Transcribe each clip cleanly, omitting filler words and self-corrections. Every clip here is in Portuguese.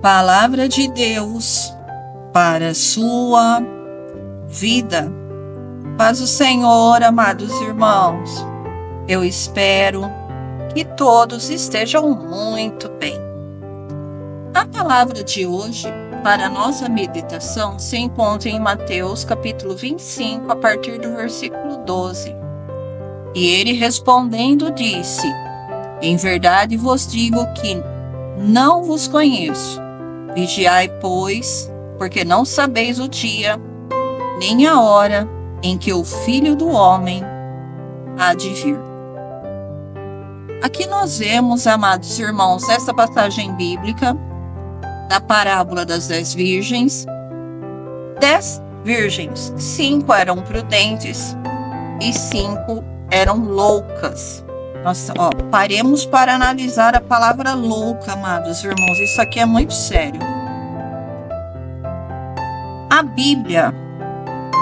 Palavra de Deus para a sua vida. Paz do Senhor, amados irmãos. Eu espero que todos estejam muito bem. A palavra de hoje, para a nossa meditação, se encontra em Mateus capítulo 25, a partir do versículo 12. E ele respondendo disse: Em verdade vos digo que não vos conheço. Vigiai, pois, porque não sabeis o dia, nem a hora em que o Filho do Homem há de vir. Aqui nós vemos, amados irmãos, essa passagem bíblica da parábola das 10 virgens. 10 virgens, 5 eram prudentes e 5 eram loucas. Nós, paremos para analisar a palavra louca, amados irmãos. Isso aqui é muito sério. A Bíblia,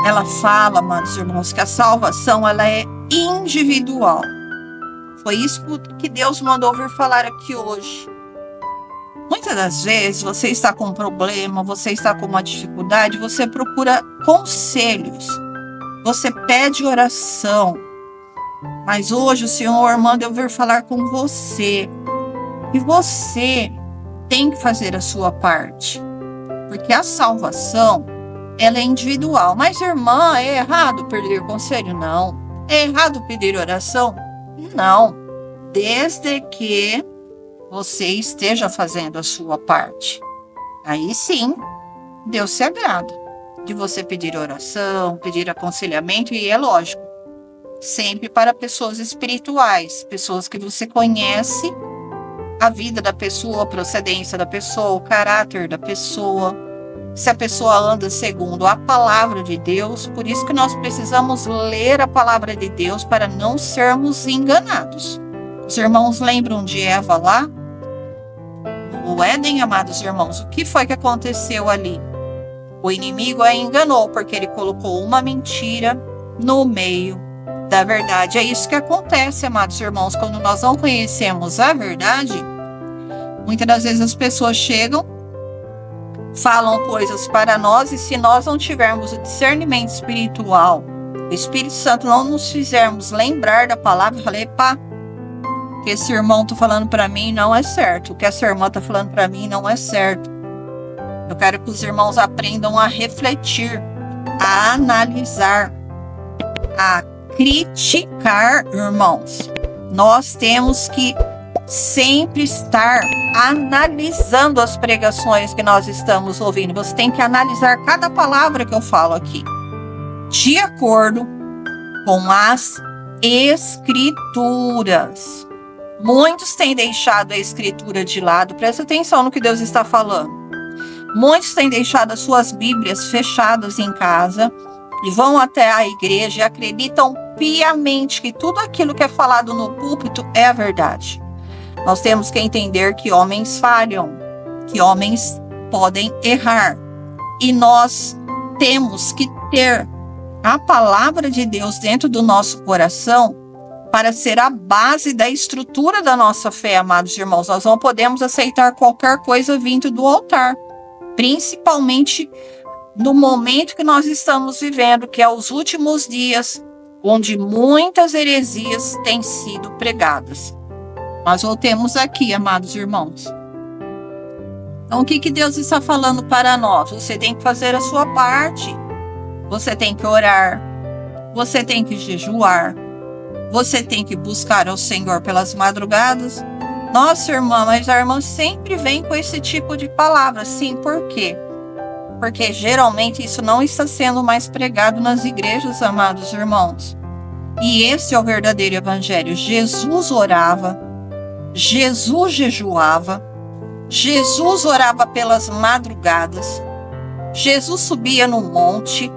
ela fala, amados irmãos, que a salvação ela é individual. Foi isso que Deus mandou vir falar aqui hoje. Muitas das vezes você está com um problema, você está com uma dificuldade, você procura conselhos, você pede oração. Mas hoje o Senhor manda eu vir falar com você. E você tem que fazer a sua parte. Porque a salvação, ela é individual. Mas, irmã, é errado pedir conselho? Não. É errado pedir oração? Não. Desde que você esteja fazendo a sua parte. Aí sim, Deus se agrada de você pedir oração, pedir aconselhamento, e é lógico, sempre para pessoas espirituais, pessoas que você conhece a vida da pessoa, a procedência da pessoa, o caráter da pessoa, se a pessoa anda segundo a palavra de Deus. Por isso que nós precisamos ler a palavra de Deus para não sermos enganados. Os irmãos lembram de Eva lá no Éden, amados irmãos? O que foi que aconteceu ali? O inimigo a enganou porque ele colocou uma mentira no meio da verdade. É isso que acontece, amados irmãos, quando nós não conhecemos a verdade. Muitas das vezes as pessoas chegam, falam coisas para nós, e se nós não tivermos o discernimento espiritual, o Espírito Santo não nos fizermos lembrar da palavra, eu falei, pá, o que esse irmão está falando para mim não é certo, o que essa irmã está falando para mim não é certo. Eu quero que os irmãos aprendam a refletir, a analisar, a criticar, irmãos. Nós temos que sempre estar analisando as pregações que nós estamos ouvindo. Você tem que analisar cada palavra que eu falo aqui, de acordo com as Escrituras. Muitos têm deixado a Escritura de lado. Presta atenção no que Deus está falando. Muitos têm deixado as suas Bíblias fechadas em casa e vão até a igreja e acreditam piamente que tudo aquilo que é falado no púlpito é a verdade. Nós temos que entender que homens falham, que homens podem errar. E nós temos que ter a palavra de Deus dentro do nosso coração para ser a base da estrutura da nossa fé, amados irmãos. Nós não podemos aceitar qualquer coisa vindo do altar, principalmente no momento que nós estamos vivendo, que é os últimos dias, onde muitas heresias têm sido pregadas. Mas voltemos aqui, amados irmãos. Então, o que Deus está falando para nós? Você tem que fazer a sua parte. Você tem que orar. Você tem que jejuar. Você tem que buscar ao Senhor pelas madrugadas. Nossa, irmã, mas a irmã sempre vem com esse tipo de palavra. Sim, por quê? Porque geralmente isso não está sendo mais pregado nas igrejas, amados irmãos. E esse é o verdadeiro evangelho. Jesus orava, Jesus jejuava, Jesus orava pelas madrugadas, Jesus subia no monte.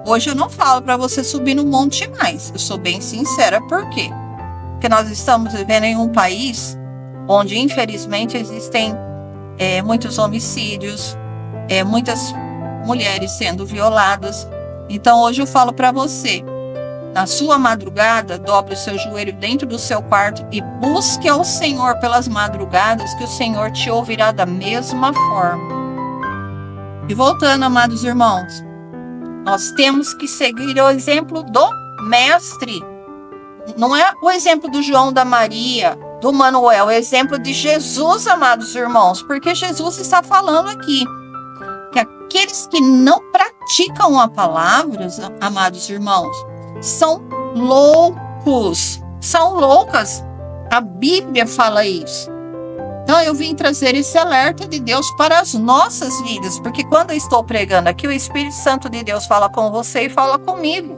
Hoje eu não falo para você subir no monte mais. Eu sou bem sincera. Por quê? Porque nós estamos vivendo em um país onde, infelizmente, existem muitos homicídios, muitas mulheres sendo violadas. Então, hoje eu falo para você, na sua madrugada, dobre o seu joelho dentro do seu quarto e busque ao Senhor pelas madrugadas, que o Senhor te ouvirá da mesma forma. E voltando, amados irmãos, nós temos que seguir o exemplo do Mestre. Não é o exemplo do João, da Maria, do Manuel, é o exemplo de Jesus, amados irmãos, porque Jesus está falando aqui que aqueles que não praticam a palavra, amados irmãos, são loucos, são loucas. A Bíblia fala isso. Então eu vim trazer esse alerta de Deus para as nossas vidas, porque quando eu estou pregando aqui, o Espírito Santo de Deus fala com você e fala comigo.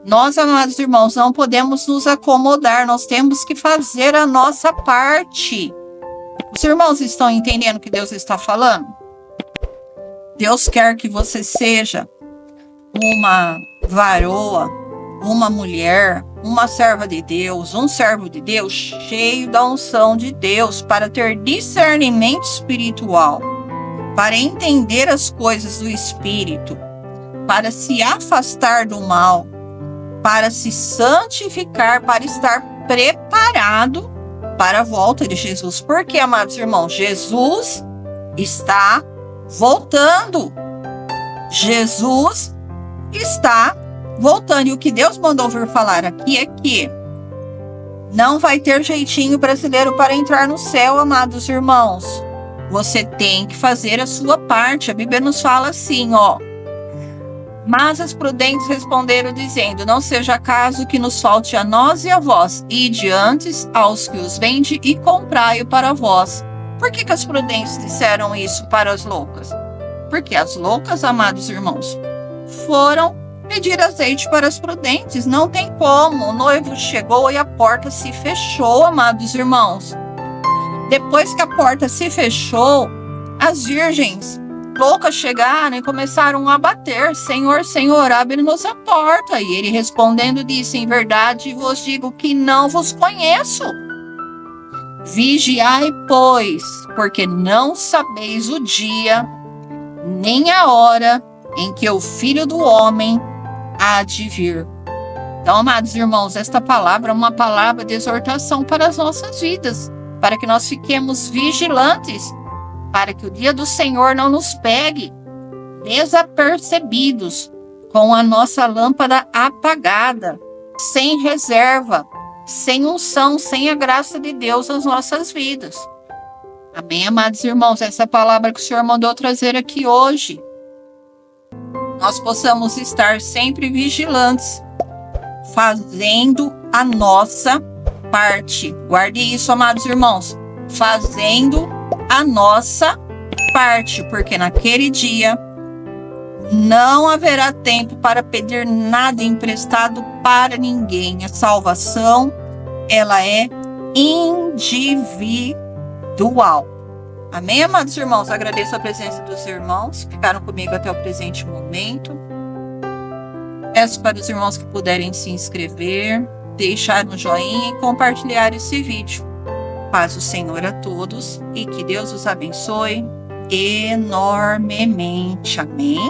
Nós, amados irmãos, não podemos nos acomodar, nós temos que fazer a nossa parte. Os irmãos estão entendendo o que Deus está falando? Deus quer que você seja uma varoa, uma mulher, uma serva de Deus, um servo de Deus cheio da unção de Deus para ter discernimento espiritual, para entender as coisas do Espírito, para se afastar do mal, para se santificar, para estar preparado para a volta de Jesus. Porque, amados irmãos, Jesus está voltando. Jesus está voltando. E o que Deus mandou vir falar aqui é que não vai ter jeitinho brasileiro para entrar no céu, amados irmãos. Você tem que fazer a sua parte. A Bíblia nos fala assim, ó. Mas as prudentes responderam, dizendo: não seja caso que nos falte a nós e a vós, ide antes aos que os vende e comprai-o para vós. Por que as prudentes disseram isso para as loucas? Porque as loucas, amados irmãos, foram pedir azeite para as prudentes. Não tem como. O noivo chegou e a porta se fechou, amados irmãos. Depois que a porta se fechou, as virgens loucas chegaram e começaram a bater: Senhor, Senhor, abre-nos a porta. E ele respondendo disse: em verdade vos digo que não vos conheço. Vigiai, pois, porque não sabeis o dia, nem a hora em que o Filho do Homem há de vir. Então, amados irmãos, esta palavra é uma palavra de exortação para as nossas vidas, para que nós fiquemos vigilantes, para que o dia do Senhor não nos pegue desapercebidos, com a nossa lâmpada apagada, sem reserva, sem unção, sem a graça de Deus nas nossas vidas. Amém, amados irmãos? Essa palavra que o Senhor mandou trazer aqui hoje, nós possamos estar sempre vigilantes, fazendo a nossa parte. Guarde isso, amados irmãos, fazendo a nossa parte, porque naquele dia não haverá tempo para pedir nada emprestado para ninguém. A salvação, ela é individual. Amém, amados irmãos? Agradeço a presença dos irmãos que ficaram comigo até o presente momento. Peço para os irmãos que puderem se inscrever, deixar um joinha e compartilhar esse vídeo. Paz do Senhor a todos e que Deus os abençoe enormemente. Amém?